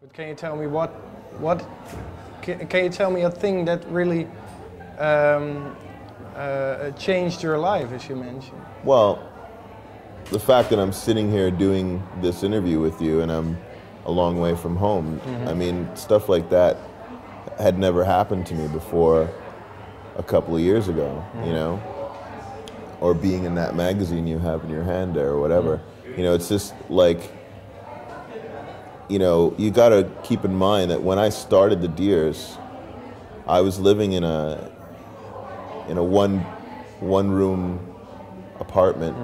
But can you tell me can you tell me a thing that really changed your life, as you mentioned? Well, the fact that I'm sitting here doing this interview with you and I'm a long way from home, I mean, stuff like that had never happened to me before a couple of years ago, you know? Or being in that magazine you have in your hand there or whatever. You know, it's just like, you know, you gotta keep in mind that when I started the Deers, I was living in a one room apartment,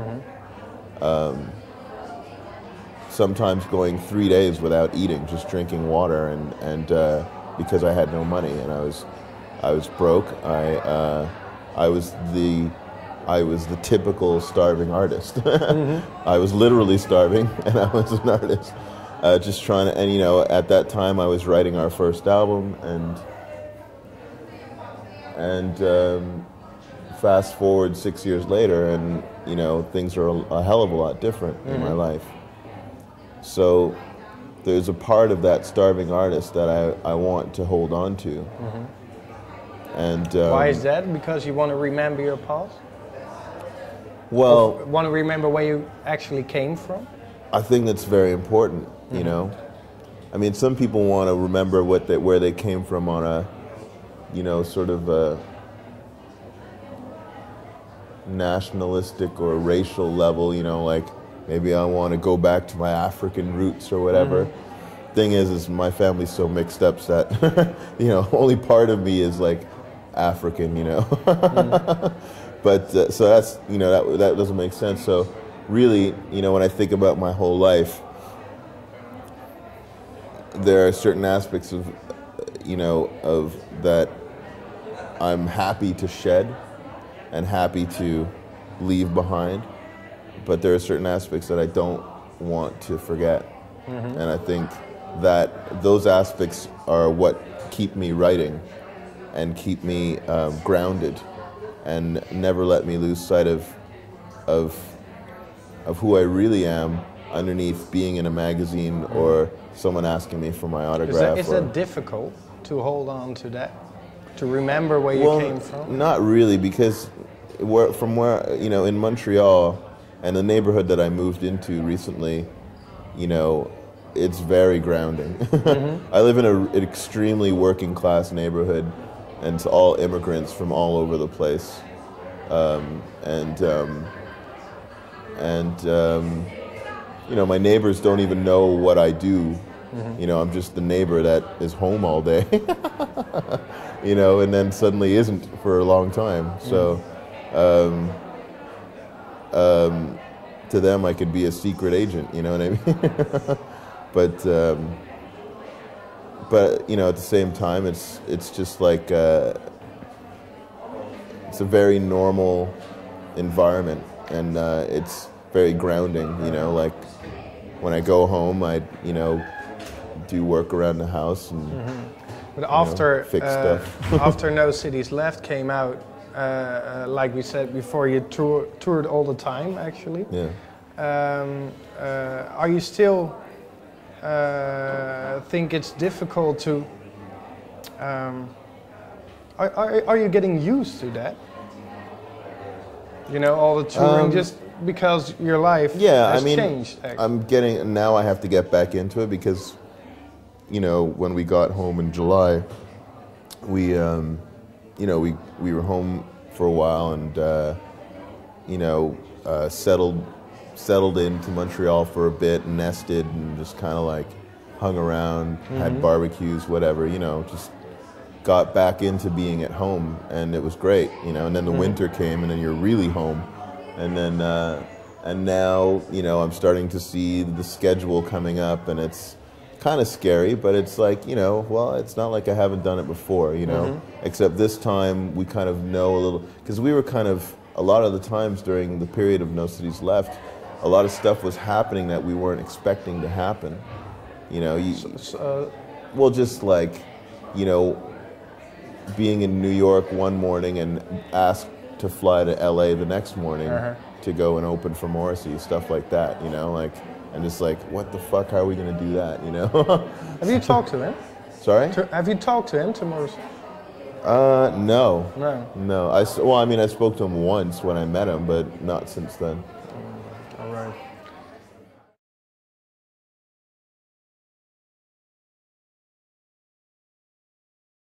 sometimes going 3 days without eating, just drinking water, and because I had no money and I was broke. I was the typical starving artist. I was literally starving, and I was an artist, just trying to. And you know, at that time, I was writing our first album, and fast forward 6 years later, and you know, things are a hell of a lot different in my life. So there's a part of that starving artist that I want to hold on to. And why is that? Because you want to remember your past? Well, or want to remember where you actually came from? I think that's very important, you know. I mean, some people want to remember where they came from on a, you know, sort of a nationalistic or racial level, you know, like maybe I want to go back to my African roots or whatever. Thing is my family's so mixed up that, you know, only part of me is like African, you know. But so that's, you know, that doesn't make sense. So really, you know, when I think about my whole life, there are certain aspects of, you know, of that I'm happy to shed and happy to leave behind. But there are certain aspects that I don't want to forget. And I think that those aspects are what keep me writing and keep me grounded and never let me lose sight of who I really am underneath being in a magazine or someone asking me for my autograph. Is that difficult to hold on to that? To remember where you came from? Not really, because from where, you know, in Montreal and the neighborhood that I moved into recently, you know, it's very grounding. I live in an extremely working class neighborhood, and it's all immigrants from all over the place. You know, my neighbors don't even know what I do. You know, I'm just the neighbor that is home all day. You know, and then suddenly isn't for a long time. So to them, I could be a secret agent, you know what I mean? But you know, at the same time, it's just like it's a very normal environment, and it's very grounding. You know, like when I go home, I, you know, do work around the house and but after fix stuff. After No Cities Left came out, like we said before, you toured all the time, actually. Yeah. Are you still think it's difficult to? Are you getting used to that? You know, all the touring, just because your life has changed. Actually. I'm getting, now I have to get back into it because, you know, when we got home in July, we, you know, we were home for a while and, you know, settled into Montreal for a bit, nested, and just kind of like hung around, had barbecues, whatever, you know, just got back into being at home, and it was great, you know. And then the winter came, and then you're really home, and then and now, you know, I'm starting to see the schedule coming up, and it's kind of scary, but it's like, you know, well, it's not like I haven't done it before, you know, except this time we kind of know a little, because we were kind of, a lot of the times during the period of No Cities Left, a lot of stuff was happening that we weren't expecting to happen, you know. Well, just like, you know, being in New York one morning and asked to fly to LA the next morning to go and open for Morrissey, stuff like that, you know, like, And it's like, what the fuck, how are we going to do that, you know? Have you talked to him? Sorry? Have you talked to him, to Morrison? No. No. Well, I mean, I spoke to him once when I met him, but not since then. All right.